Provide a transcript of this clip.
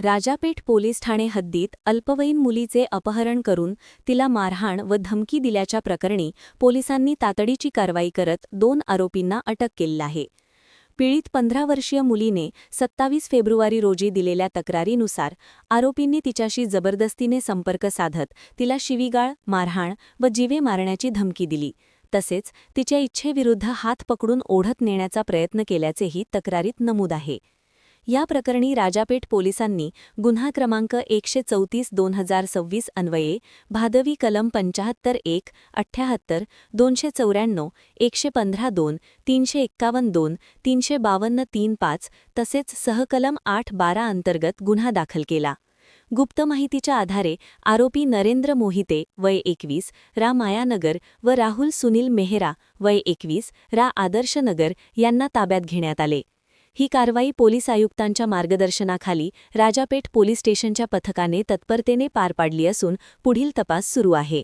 Rajapeth police Thane हद्दीत अल्पवयीन मुलीचे अपहरण करून तिला मारहाण व धमकी दिल्याच्या प्रकरणी पोलिसांनी तातडीची कारवाई करत 2 आरोपींना अटक केली आहे. पीडित 15 वर्षीय मुलीने 27 फेब्रुवारी रोजी दिलेल्या तक्रारीनुसार आरोपींनी तिच्याशी जबरदस्तीने संपर्क साधत तिला शिवीगाळ, मारहाण व जीवे मारण्याची धमकी दिली. तसेच तिच्या इच्छेविरुद्ध हात पकडून ओढत नेण्याचा प्रयत्न केल्याचेही तक्रारीत नमूद आहे. या प्रकरणी राजापेठ पोलिसांनी गुन्हा क्रमांक 134/2026 अन्वये भादवी कलम 75(1), 78, 294, 115(2), 351(2), 352(3)(5) तसेच सहकलम 8(12) अंतर्गत गुन्हा दाखल केला. गुप्त माहितीच्या आधारे आरोपी नरेंद्र मोहिते वय 21 रा मायानगर व राहुल सुनील मेहरा वय 21 रा आदर्श नगर यांना ताब्यात घेण्यात आले. ही कारवाई पोलीस आयुक्तांच्या मार्गदर्शनाखाली राजापेठ पोलीस स्टेशनच्या पथकाने तत्परतेने पार पाडली असून पुढील तपास सुरू आहे.